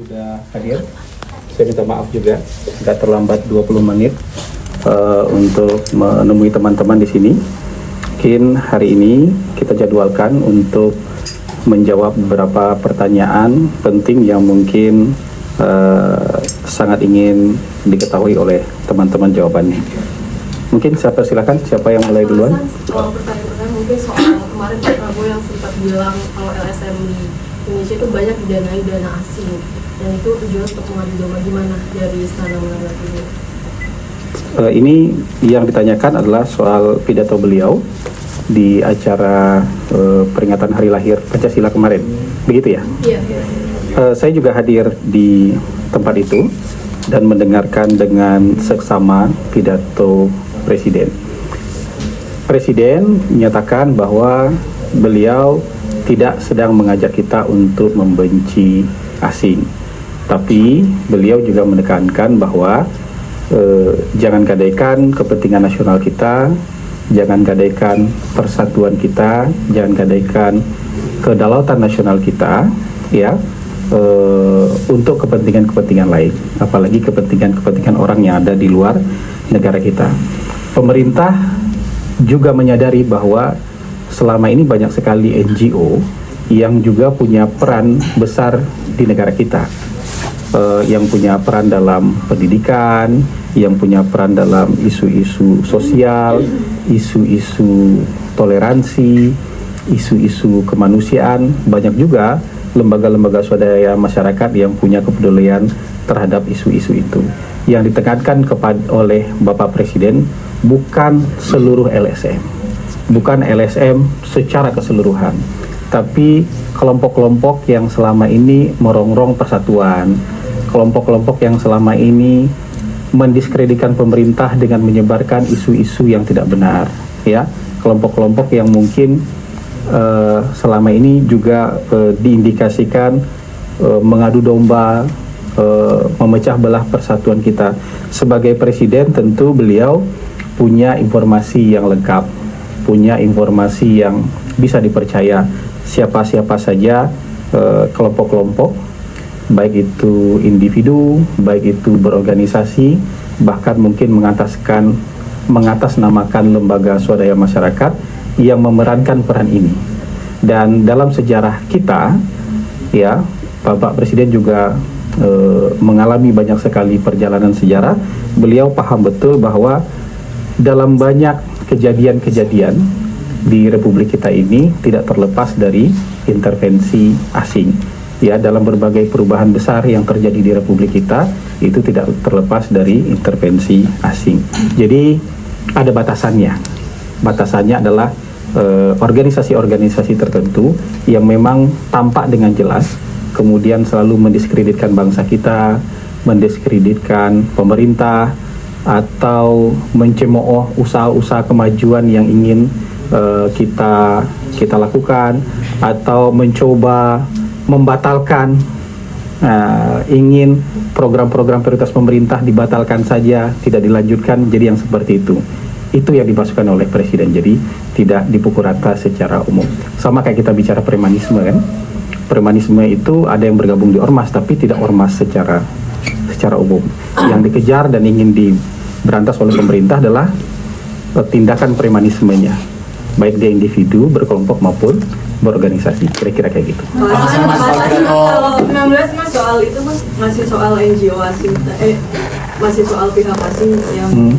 sudah hadir. Saya minta maaf juga sudah terlambat 20 menit untuk menemui teman-teman di sini. Mungkin hari ini kita jadwalkan untuk menjawab beberapa pertanyaan penting yang mungkin sangat ingin diketahui oleh teman-teman jawabannya. Mungkin silakan siapa yang mulai duluan? Pertanyaan mungkin soal kemarin Pak Prabowo yang sempat bilang kalau LSM di Indonesia itu banyak didanai dana asing, dan itu tujuan untuk mengadu domba. Gimana dari Istana menanggapinya? Ini yang ditanyakan adalah soal pidato beliau di acara peringatan hari lahir Pancasila kemarin, begitu ya? Iya. Saya juga hadir di tempat itu dan mendengarkan dengan seksama pidato Presiden. Presiden menyatakan bahwa beliau tidak sedang mengajak kita untuk membenci asing, tapi beliau juga menekankan bahwa jangan gadaikan kepentingan nasional kita, jangan gadaikan persatuan kita, jangan gadaikan kedaulatan nasional kita, ya, untuk kepentingan-kepentingan lain, apalagi kepentingan-kepentingan orang yang ada di luar negara kita. Pemerintah juga menyadari bahwa selama ini banyak sekali NGO yang juga punya peran besar di negara kita, yang punya peran dalam pendidikan, yang punya peran dalam isu-isu sosial, isu-isu toleransi, isu-isu kemanusiaan. Banyak juga lembaga-lembaga swadaya masyarakat yang punya kepedulian terhadap isu-isu itu. Yang ditekankan oleh Bapak Presiden bukan seluruh LSM, bukan LSM secara keseluruhan, tapi kelompok-kelompok yang selama ini merongrong persatuan, kelompok-kelompok yang selama ini mendiskreditkan pemerintah dengan menyebarkan isu-isu yang tidak benar, ya, kelompok-kelompok yang mungkin selama ini juga diindikasikan mengadu domba, memecah belah persatuan kita. Sebagai presiden tentu beliau punya informasi yang lengkap, punya informasi yang bisa dipercaya siapa-siapa saja kelompok-kelompok, baik itu individu, baik itu berorganisasi, bahkan mungkin mengatasnamakan lembaga swadaya masyarakat yang memerankan peran ini. Dan dalam sejarah kita, ya, Bapak Presiden juga mengalami banyak sekali perjalanan sejarah. Beliau paham betul bahwa dalam banyak kejadian-kejadian di Republik kita ini tidak terlepas dari intervensi asing. Ya, dalam berbagai perubahan besar yang terjadi di Republik kita itu tidak terlepas dari intervensi asing. Jadi ada batasannya. Batasannya adalah organisasi-organisasi tertentu yang memang tampak dengan jelas kemudian selalu mendiskreditkan bangsa kita, mendiskreditkan pemerintah, atau mencemooh usaha-usaha kemajuan yang ingin kita lakukan, atau mencoba membatalkan, ingin program-program prioritas pemerintah dibatalkan saja, tidak dilanjutkan, jadi yang seperti itu. Itu yang dimasukkan oleh Presiden, jadi tidak dipukul rata secara umum. Sama kayak kita bicara premanisme kan, premanisme itu ada yang bergabung di ormas tapi tidak ormas secara umum. Yang dikejar dan ingin diberantas oleh pemerintah adalah tindakan premanismenya, baik dia individu, berkelompok maupun berorganisasi, kira-kira kayak gitu. Kalau 16 mas soal itu mas masih soal NGO asing, masih soal pihak asing yang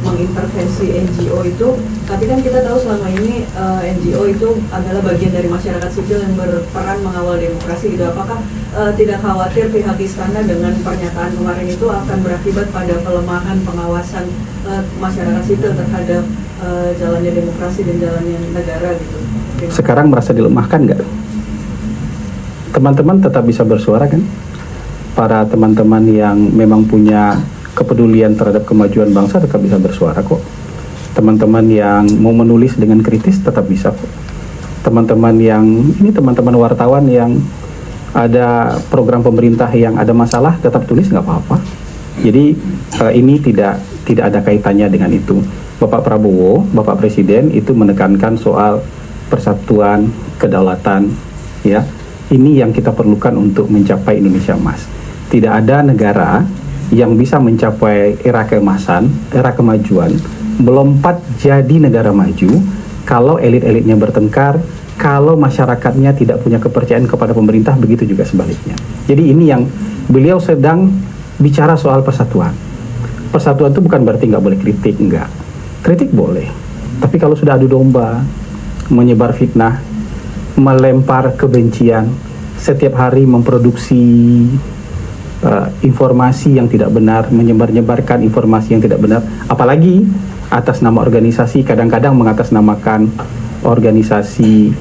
mengintervensi NGO itu, tapi kan kita tahu selama ini NGO itu adalah bagian dari masyarakat sipil yang berperan mengawal demokrasi gitu. Apakah tidak khawatir pihak istana dengan pernyataan kemarin itu akan berakibat pada pelemahan pengawasan masyarakat sipil terhadap jalannya demokrasi dan jalannya negara gitu? Sekarang merasa dilemahkan nggak? Teman-teman tetap bisa bersuara kan? Para teman-teman yang memang punya kepedulian terhadap kemajuan bangsa tetap bisa bersuara kok. Teman-teman yang mau menulis dengan kritis tetap bisa kok. Teman-teman teman-teman wartawan yang ada program pemerintah yang ada masalah tetap tulis, nggak apa-apa. Jadi ini tidak ada kaitannya dengan itu. Bapak Prabowo, Bapak Presiden itu menekankan soal persatuan, kedaulatan, ya, Ini yang kita perlukan untuk mencapai Indonesia Emas. Tidak ada negara yang bisa mencapai era keemasan, era kemajuan, melompat jadi negara maju kalau elit-elitnya bertengkar, kalau masyarakatnya tidak punya kepercayaan kepada pemerintah, begitu juga sebaliknya. Jadi ini yang beliau sedang bicara soal persatuan. Persatuan itu bukan berarti nggak boleh kritik, enggak. Kritik boleh, tapi kalau sudah adu domba, menyebar fitnah, melempar kebencian, setiap hari memproduksi informasi yang tidak benar, menyebar-nyebarkan informasi yang tidak benar, apalagi atas nama organisasi, kadang-kadang mengatasnamakan organisasi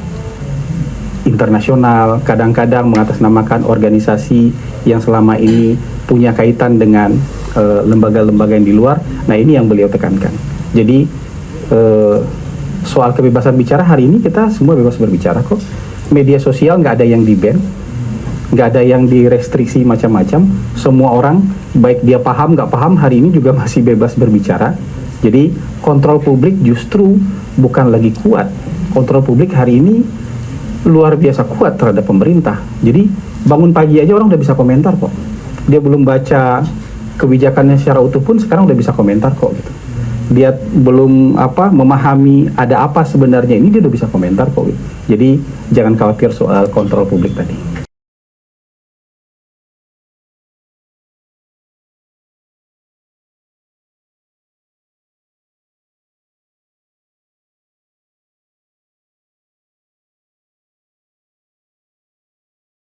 internasional, kadang-kadang mengatasnamakan organisasi yang selama ini punya kaitan dengan lembaga-lembaga yang di luar. Nah, ini yang beliau tekankan. Jadi soal kebebasan bicara, hari ini kita semua bebas berbicara kok. Media sosial nggak ada yang di-ban, nggak ada yang direstriksi macam-macam. Semua orang, baik dia paham nggak paham, hari ini juga masih bebas berbicara. Jadi kontrol publik justru bukan lagi kuat. Kontrol publik hari ini luar biasa kuat terhadap pemerintah. Jadi bangun pagi aja orang udah bisa komentar kok. Dia belum baca kebijakannya secara utuh pun sekarang udah bisa komentar kok gitu. Dia belum memahami ada apa sebenarnya, ini dia udah bisa komentar kok gitu. Jadi jangan khawatir soal kontrol publik tadi.